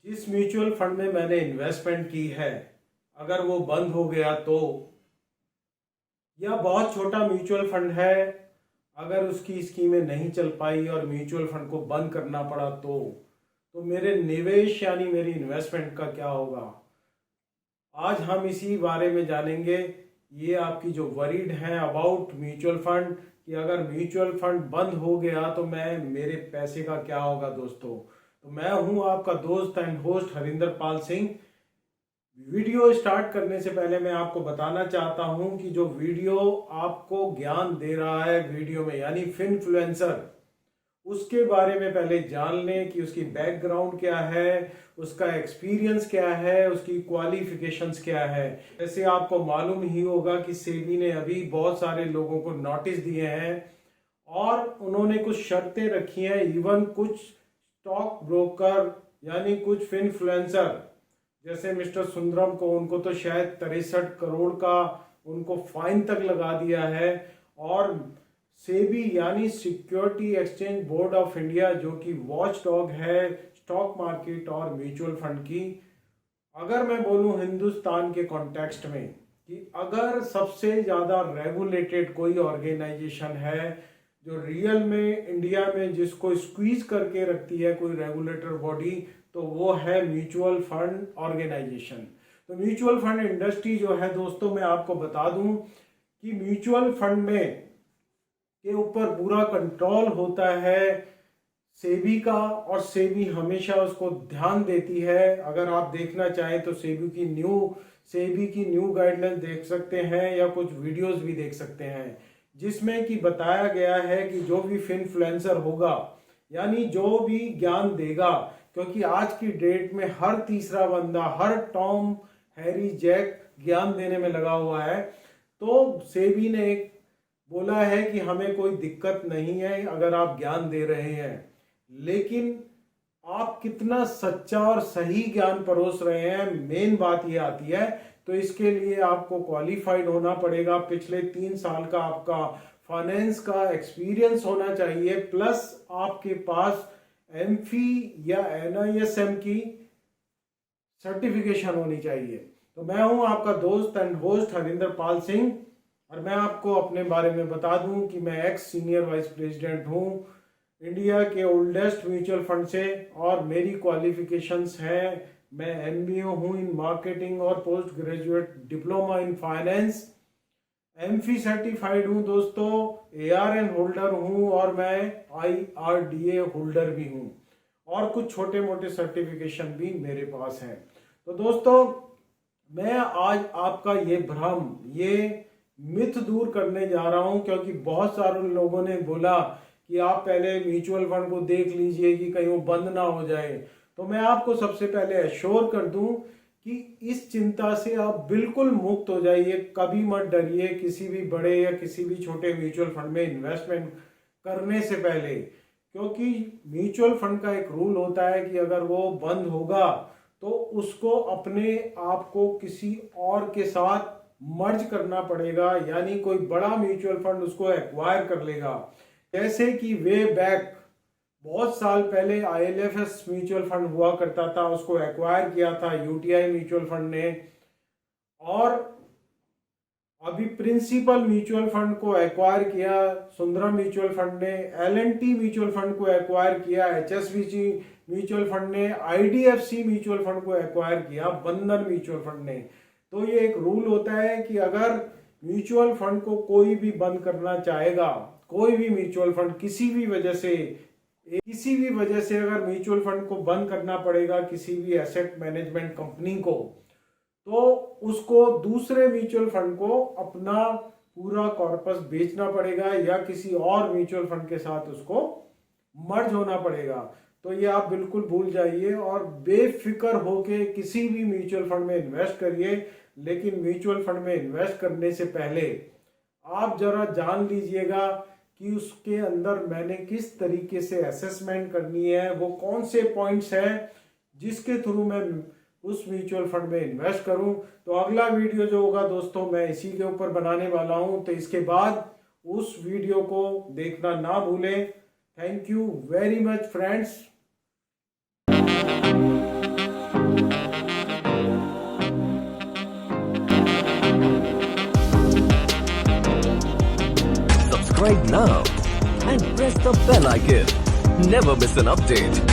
जिस mutual fund में मैंने इन्वेस्टमेंट की है, अगर वो बंद हो गया तो, या बहुत छोटा म्यूचुअल फंड है, अगर उसकी स्कीमें नहीं चल पाई और म्यूचुअल फंड को बंद करना पड़ा तो मेरे निवेश यानी मेरी इन्वेस्टमेंट का क्या होगा। आज हम इसी बारे में जानेंगे। ये आपकी जो वरीड है अबाउट म्यूचुअल फंड, कि अगर म्यूचुअल फंड बंद हो गया तो मैं मेरे पैसे का क्या होगा दोस्तों। तो मैं हूं आपका दोस्त and host Harinder Pal Singh. Video start करने से पहले मैं आपको बताना चाहता हूं कि जो वीडियो आपको ज्ञान दे रहा है वीडियो में यानी फिनफ्लुएंसर, उसके बारे में पहले जान लें कि उसकी बैकग्राउंड क्या है, उसका एक्सपीरियंस क्या है, उसकी क्वालिफिकेशंस क्या है। जैसे आपको मालूम ही होगा कि सेबी ने अभी बहुत सारे लोगों को नोटिस दिए हैं और उन्होंने कुछ शर्तें रखी हैं। इवन कुछ स्टॉक ब्रोकर यानी कुछ फिनफ्लुएंसर जैसे मिस्टर सुंदरम को, उनको तो शायद 63 करोड़ का उनको फाइन तक लगा दिया है। और सेबी यानी security exchange board of India, जो कि वॉच डॉग है स्टॉक मार्केट और म्यूचुअल फंड की, अगर मैं बोलूं हिंदुस्तान के कॉन्टेक्स्ट में कि अगर सबसे ज़्यादा रेगुलेटेड कोई ऑर्गेनाइजेशन है जो रियल में इंडिया में जिसको स्क्वीज करके रखती है कोई रेगुलेटर बॉडी, तो वो है म्यूचुअल फंड ऑर्गेनाइजेशन। तो म्यूचुअल फंड इंडस्ट्री जो है दोस्तों, मैं आपको बता दूं कि म्यूचुअल फंड में के ऊपर पूरा कंट्रोल होता है सेबी का, और सेबी हमेशा उसको ध्यान देती है। अगर आप देखना चाहें तो सेबी की न्यू गाइडलाइन देख सकते हैं या कुछ वीडियोस भी देख सकते हैं, जिसमें कि बताया गया है कि जो भी फिनफ्लुएंसर होगा यानी जो भी ज्ञान देगा, क्योंकि आज की डेट में हर तीसरा बंदा, हर टॉम हैरी जैक ज्ञान देने में लगा हुआ है। तो सेबी ने एक बोला है कि हमें कोई दिक्कत नहीं है अगर आप ज्ञान दे रहे हैं, लेकिन आप कितना सच्चा और सही ज्ञान परोस रहे हैं, मेन बात ये आती है। तो इसके लिए आपको क्वालिफाइड होना पड़ेगा, पिछले 3 साल का आपका फाइनेंस का एक्सपीरियंस होना चाहिए, प्लस आपके पास एमफी या एनआईएसएम की सर्टिफिकेशन होनी चाहिए। तो मैं हूं आपका दोस्त एंड होस्ट हरिंदर पाल सिंह, और मैं आपको अपने बारे में बता दूं कि मैं एक्स सीनियर वाइस प्रेसिडेंट हूं इंडिया के ओल्डेस्ट म्यूचुअल फंड से, और मेरी क्वालिफिकेशंस हैं, मैं एमबीए हूं इन मार्केटिंग और post graduate diploma in finance, AMFI certified हूं दोस्तों, एआरएन होल्डर हूं, और मैं आईआरडीए होल्डर भी हूं, और कुछ छोटे मोटे सर्टिफिकेशन भी मेरे पास हैं। तो दोस्तों, मैं आज आपका ये भ्रम, ये मिथ दूर करने जा रहा हूं, क्योंकि बहुत सारे लोगों ने बोला कि आप पहले म्यूचुअल फंड को देख लीजिए कि कहीं वो बंद ना हो जाए। तो मैं आपको सबसे पहले एश्योर कर दूं कि इस चिंता से आप बिल्कुल मुक्त हो जाइए, कभी मत डरिए किसी भी बड़े या किसी भी छोटे म्यूचुअल फंड में इन्वेस्टमेंट करने से पहले, क्योंकि म्यूचुअल फंड का एक रूल होता है कि अगर वो बंद होगा तो उसको अपने आप को किसी और के साथ मर्ज करना पड़ेगा, यानी कोई बड़ा म्यूचुअल फंड उसको एक्वायर कर लेगा। जैसे कि वे बैक बहुत साल पहले आईएलएफएस म्यूचुअल फंड हुआ करता था, उसको एक्वायर किया था यूटीआई म्यूचुअल फंड ने, और अभी प्रिंसिपल म्यूचुअल फंड को एक्वायर किया सुंदरम म्यूचुअल फंड ने, एलएनटी म्यूचुअल फंड को एक्वायर किया एचएसबीसी म्यूचुअल फंड ने, आईडीएफसी म्यूचुअल फंड को एक्वायर किया बंधन म्यूचुअल फंड ने। तो ये एक रूल होता है कि अगर म्यूचुअल फंड को कोई भी बंद करना चाहेगा, कोई भी म्यूचुअल फंड किसी भी वजह से अगर म्यूचुअल फंड को बंद करना पड़ेगा किसी भी एसेट मैनेजमेंट कंपनी को, तो उसको दूसरे म्यूचुअल फंड को अपना पूरा कॉर्पस बेचना पड़ेगा या किसी और म्यूचुअल फंड के साथ उसको मर्ज होना पड़ेगा। तो ये आप बिल्कुल भूल जाइए और बेफिक्र होके किसी भी म्यूचुअल फंड में इन्वेस्ट करिए। लेकिन म्यूचुअल फंड में इन्वेस्ट करने से पहले आप जरा जान लीजिएगा कि उसके अंदर मैंने किस तरीके से असेसमेंट करनी है, वो कौन से पॉइंट्स हैं जिसके थ्रू मैं उस म्यूचुअल फंड में इन्वेस्ट करूं। तो अगला वीडियो जो होगा दोस्तों, मैं इसी के ऊपर बनाने वाला हूं, तो इसके बाद उस वीडियो को देखना ना भूलें। Thank you very much friends. subscribe now and press the bell icon. Never miss an update.